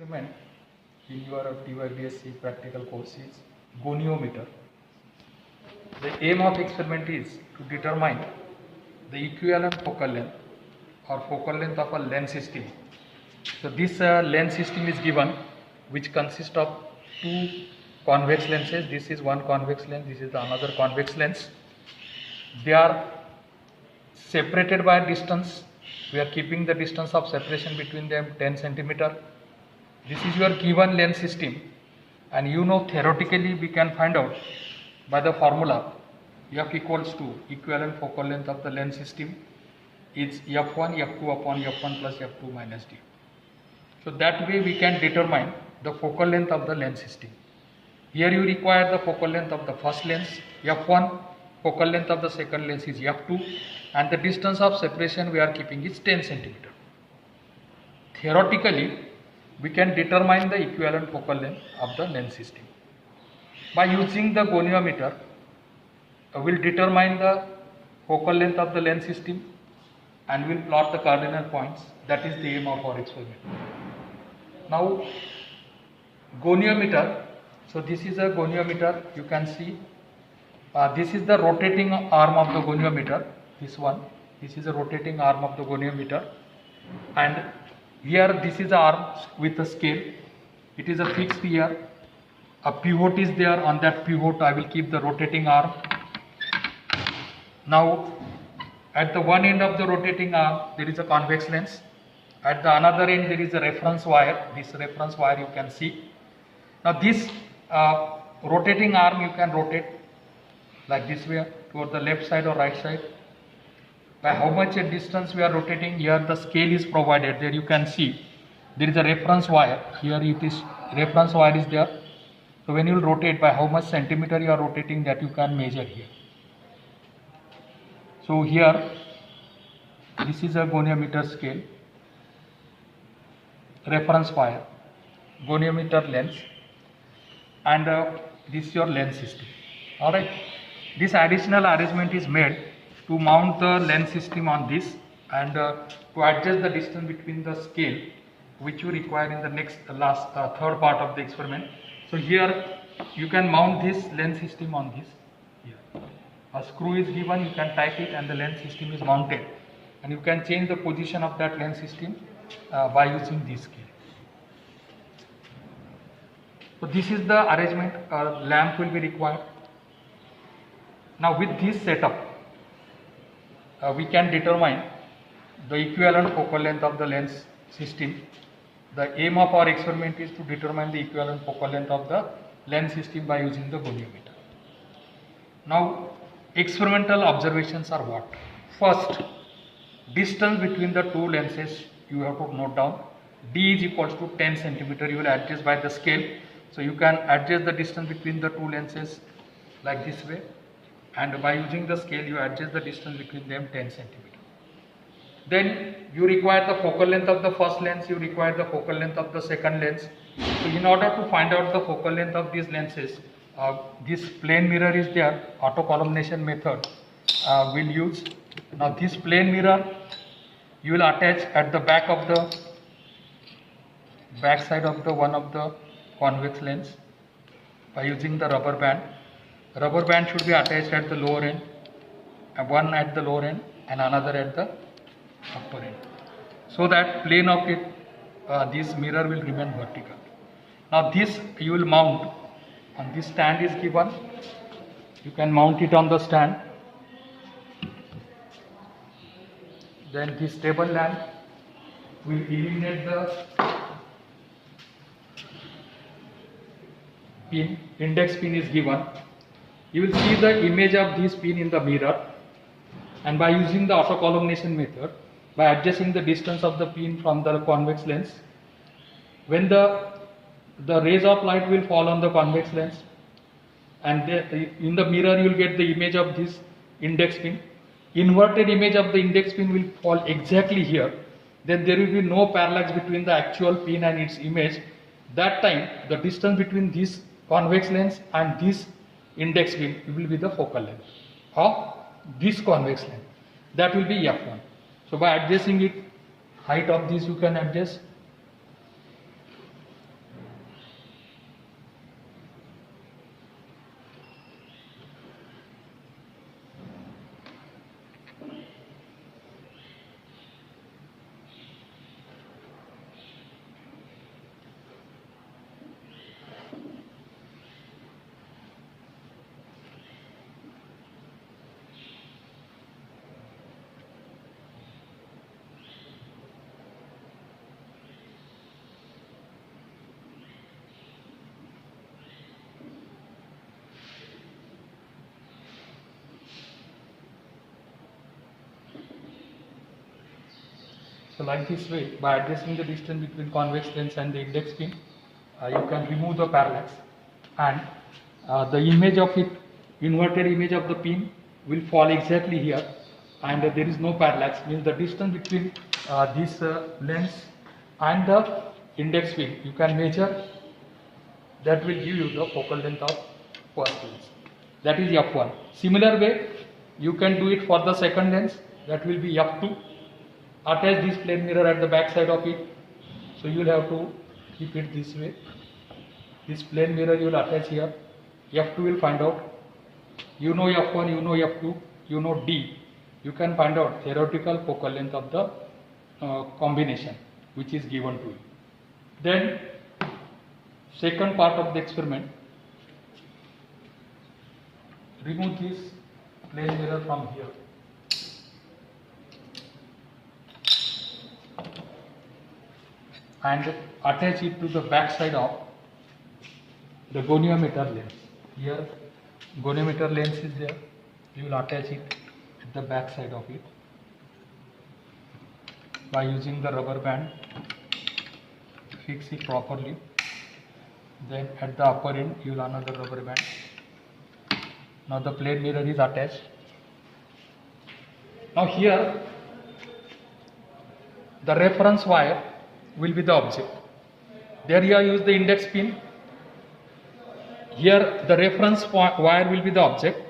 experiment in your DYBSc practical course is goniometer. The aim of experiment is to determine the equivalent focal length or focal length of a lens system. So this lens system is given, which consists of two convex lenses. This is one convex lens, this is the another convex lens. They are separated by a distance. We are keeping the distance of separation between them 10 centimeter. This is your given lens system, and you know theoretically we can find out by the formula f equals to equivalent focal length of the lens system is f1 f2 upon f1 plus f2 minus d. So that way we can determine the focal length of the lens system. Here you require the focal length of the first lens f1, focal length of the second lens is f2, and the distance of separation we are keeping is 10 centimeter. Theoretically we can determine the equivalent focal length of the lens system. By using the goniometer, we will determine the focal length of the lens system and we will plot the cardinal points. That is the aim of our experiment. Now, goniometer. So this is a goniometer. You can see this is the rotating arm of the goniometer. This one. This is a rotating arm of the goniometer, and here this is the arm with a scale. It is a fixed here. A pivot is there. On that pivot I will keep the rotating arm. Now at the one end of the rotating arm there is a convex lens. At the another end there is a reference wire. This reference wire you can see. Now this rotating arm you can rotate like this way toward the left side or right side. By how much a distance we are rotating, here the scale is provided. There you can see there is a reference wire. Here it is, reference wire is there. So when you will rotate, by how much centimeter you are rotating, that you can measure here. So here this is a goniometer scale, reference wire, goniometer lens, and this is your lens system. Alright, this additional arrangement is made to mount the lens system on this and to adjust the distance between the scale, which you require in the next third part of the experiment. So here you can mount this lens system on this. Here a screw is given, you can tighten it and the lens system is mounted, and you can change the position of that lens system by using this scale. So this is the arrangement. A lamp will be required. Now with this setup we can determine the equivalent focal length of the lens system. The aim of our experiment is to determine the equivalent focal length of the lens system by using the goniometer. Now experimental observations are what? First, distance between the two lenses you have to note down. D is equals to 10 centimeter. You will adjust by the scale. So you can adjust the distance between the two lenses like this way, and by using the scale you adjust the distance between them 10 centimeter. Then you require the focal length of the first lens, you require the focal length of the second lens. So in order to find out the focal length of these lenses, this plane mirror is there. Auto-columnation method will use. Now this plane mirror you will attach at the back of the back side of the one of the convex lens by using the rubber band. Rubber band should be attached at the lower end, one at the lower end and another at the upper end, so that plane of it, this mirror will remain vertical. Now this you will mount on this stand is given. You can mount it on the stand. Then this table lamp will illuminate the pin. Index pin is given. You will see the image of this pin in the mirror, and by using the auto-columnation method, by adjusting the distance of the pin from the convex lens, when the rays of light will fall on the convex lens, and in the mirror you will get the image of this index pin. Inverted image of the index pin will fall exactly here. Then there will be no parallax between the actual pin and its image. That time the distance between this convex lens and this index pin will be the focal length of this convex lens. That will be f1. So by adjusting it, height of this you can adjust. So like this way, by adjusting the distance between convex lens and the index pin, you can remove the parallax, and the image of it, inverted image of the pin will fall exactly here, and there is no parallax, means the distance between this lens and the index pin you can measure. That will give you the focal length of first lens, that is f1. Similar way you can do it for the second lens, that will be f2. Attach this plane mirror at the back side of it, so you will have to keep it this way. This plane mirror you will attach here, f2 will find out, you know f1, you know f2, you know d, you can find out theoretical focal length of the combination which is given to you. Then second part of the experiment, remove this plane mirror from here, and attach it to the back side of the goniometer lens. Here goniometer lens is there, you will attach it at the back side of it by using the rubber band. Fix it properly. Then at the upper end you will another rubber band. Now the plane mirror is attached. Now here the reference wire will be the object. There you use the index pin. Here the reference wire will be the object.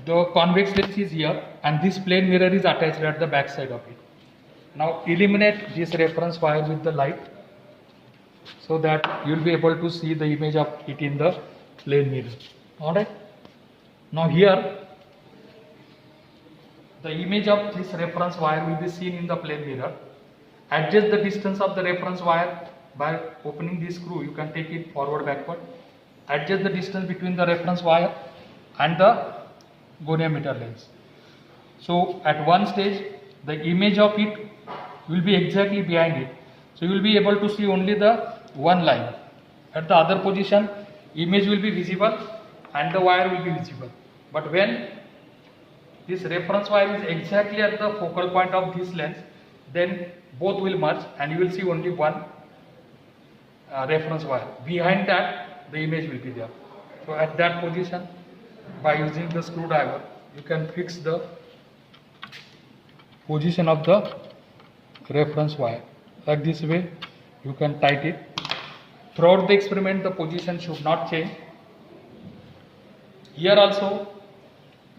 The convex lens is here, and this plane mirror is attached at the back side of it. Now illuminate this reference wire with the light, so that you will be able to see the image of it in the plane mirror. Alright. Now here the image of this reference wire will be seen in the plane mirror. Adjust the distance of the reference wire by opening this screw. You can take it forward, backward. Adjust the distance between the reference wire and the goniometer lens. So at one stage the image of it will be exactly behind it. So you will be able to see only the one line. At the other position image will be visible and the wire will be visible. But when this reference wire is exactly at the focal point of this lens, then both will merge and you will see only one reference wire. Behind that the image will be there. So at that position, by using the screwdriver, you can fix the position of the reference wire. Like this way you can tighten it. Throughout the experiment the position should not change. Here also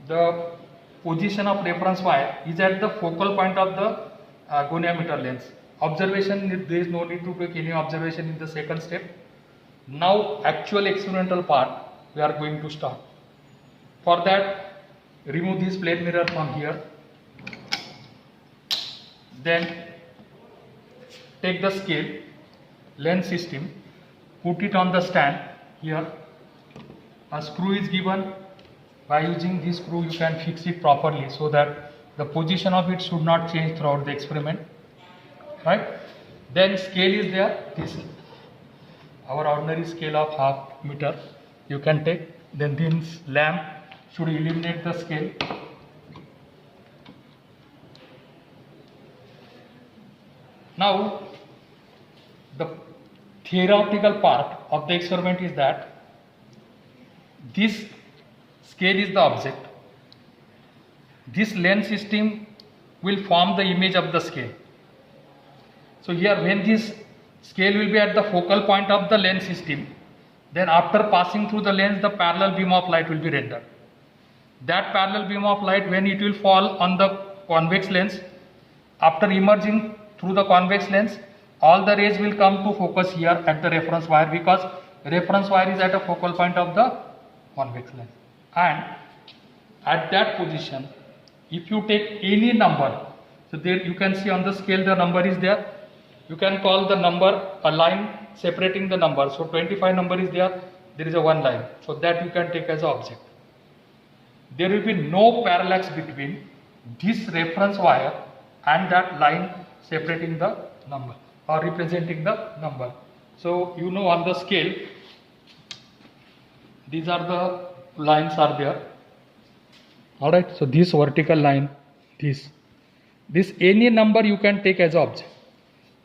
the position of reference wire is at the focal point of the goniometer lens. Observation, there is no need to take any observation in the second step. Now actual experimental part we are going to start. For that, remove this plate mirror from here. Then take the scale, lens system, put it on the stand here. A screw is given. By using this screw you can fix it properly so that the position of it should not change throughout the experiment. Right? Then scale is there. This our ordinary scale of half meter you can take. Then this lamp should illuminate the scale. Now the theoretical part of the experiment is that this scale is the object. This lens system will form the image of the scale. So here when this scale will be at the focal point of the lens system, then after passing through the lens the parallel beam of light will be rendered. That parallel beam of light, when it will fall on the convex lens, after emerging through the convex lens, all the rays will come to focus here at the reference wire, because reference wire is at a focal point of the convex lens. And at that position, if you take any number, so there you can see on the scale the number is there. You can call the number a line separating the number. So 25 number is there, there is a one line. So that you can take as an object. There will be no parallax between this reference wire and that line separating the number or representing the number. So you know on the scale, these are the lines are there. Alright, so this vertical line, this this any number you can take as object.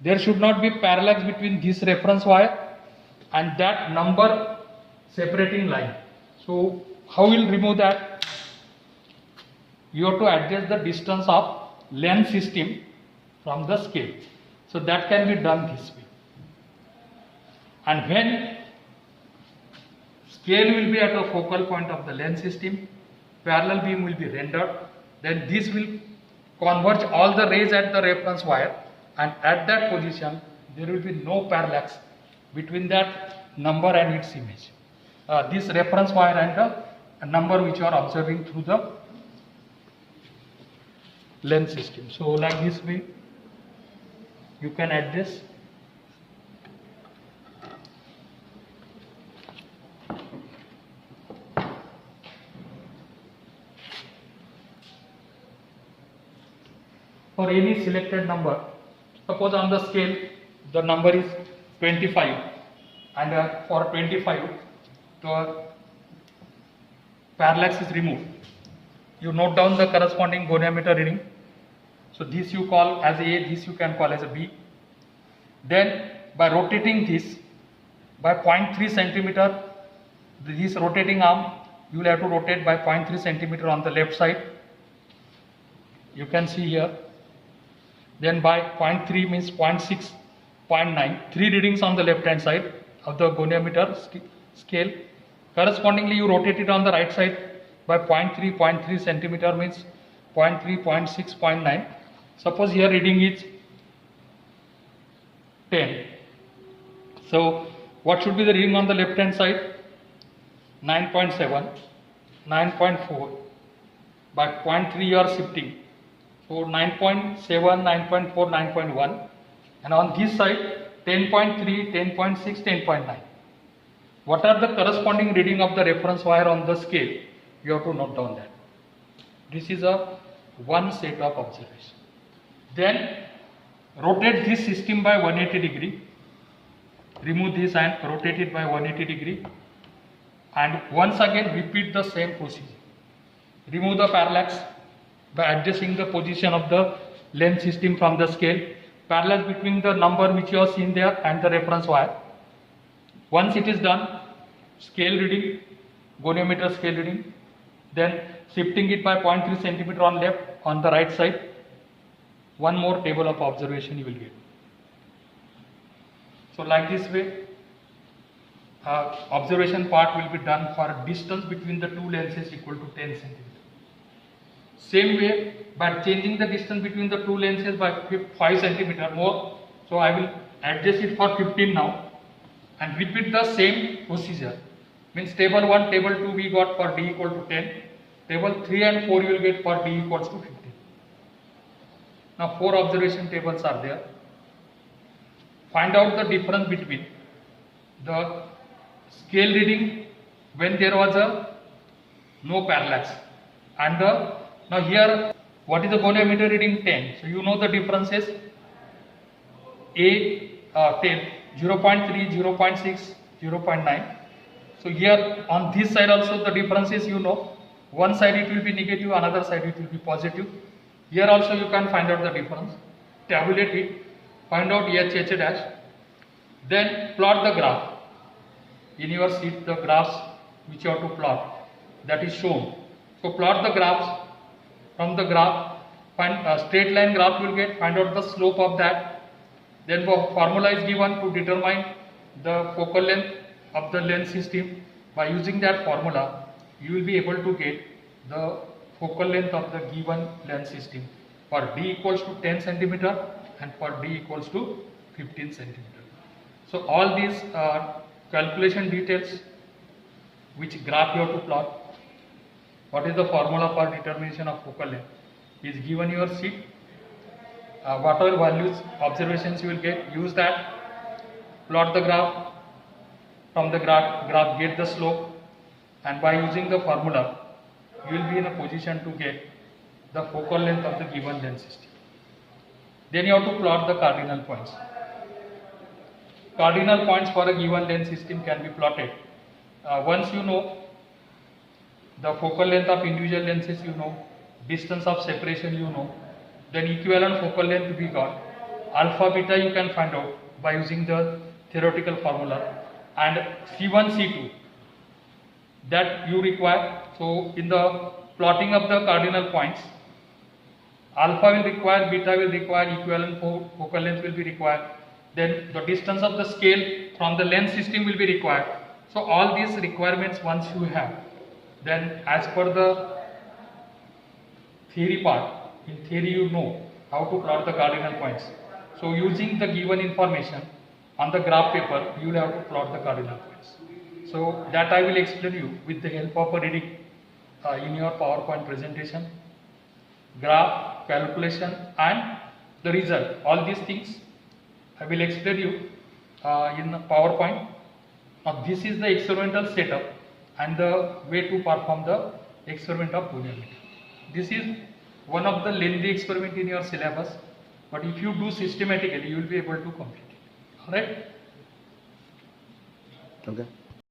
There should not be parallax between this reference wire and that number separating line. So how will remove that? You have to adjust the distance of length system from the scale. So that can be done this way. And when scale will be at a focal point of the length system, parallel beam will be rendered, then this will converge all the rays at the reference wire, and at that position there will be no parallax between that number and its image. This reference wire and the number which you are observing through the length system. So like this way you can adjust. For any selected number, suppose on the scale the number is 25, and for 25 the parallax is removed. You note down the corresponding goniometer reading. So this you call as A, this you can call as a B. Then by rotating this by 0.3 centimeter, this rotating arm you will have to rotate by 0.3 centimeter on the left side. You can see here. Then by 0.3 means 0.6, 0.9, 3 readings on the left hand side of the goniometer scale. Correspondingly you rotate it on the right side by 0.3 centimeter means 0.3, 0.6, 0.9. Suppose here reading is 10. So what should be the reading on the left hand side? 9.7, 9.4. By 0.3 you are shifting. So 9.7, 9.4, 9.1, and on this side 10.3, 10.6, 10.9. What are the corresponding reading of the reference wire on the scale? You have to note down that. This is a one set of observation. Then rotate this system by 180 degree. Remove this and rotate it by 180 degree. And once again repeat the same procedure. Remove the parallax by adjusting the position of the length system from the scale. Parallax between the number which you have seen there and the reference wire. Once it is done, scale reading, goniometer scale reading, then shifting it by 0.3 centimeter on left, on the right side. One more table of observation you will get. So like this way, observation part will be done for distance between the two lenses equal to 10 centimeter. Same way, by changing the distance between the two lenses by 5 centimeter more, so I will adjust it for 15 now and repeat the same procedure. Means table 1, table 2 we got for D equal to 10, table 3 and 4 you will get for D equals to 15. Now 4 observation tables are there. Find out the difference between the scale reading when there was a no parallax and the now here what is the goniometer reading? 10. So you know the differences. A 10, 0.3, 0.6, 0.9. So here on this side also the differences you know. One side it will be negative, another side it will be positive. Here also you can find out the difference. Tabulate it, find out H dash. Then plot the graph. In your sheet the graphs which you have to plot, that is shown. So plot the graphs. From the graph, find a straight line graph you will get, find out the slope of that. Then formula is given to determine the focal length of the lens system. By using that formula, you will be able to get the focal length of the given lens system for D equals to 10 centimeter and for D equals to 15 centimeter. So all these calculation details which graph you have to plot. What is the formula for determination of focal length is given your sheet. Whatever values, observations you will get, use that, plot the graph, from the graph get the slope, and by using the formula you will be in a position to get the focal length of the given lens system. Then you have to plot the cardinal points. Cardinal points for a given lens system can be plotted. Once you know the focal length of individual lenses, you know, distance of separation, you know, then equivalent focal length we got. Alpha beta you can find out by using the theoretical formula, and C1 C2 that you require. So in the plotting of the cardinal points, alpha will require, beta will require, equivalent focal length will be required, then the distance of the scale from the length system will be required. So all these requirements once you have, then as per the theory part, in theory you know how to plot the cardinal points. So using the given information on the graph paper, you will have to plot the cardinal points. So that I will explain you with the help of a reading in your PowerPoint presentation, graph, calculation and the result. All these things I will explain you in PowerPoint. Now this is the experimental setup and the way to perform the experiment of goniometer. This is one of the lengthy experiment in your syllabus, but if you do systematically, you will be able to complete it. Alright? Okay.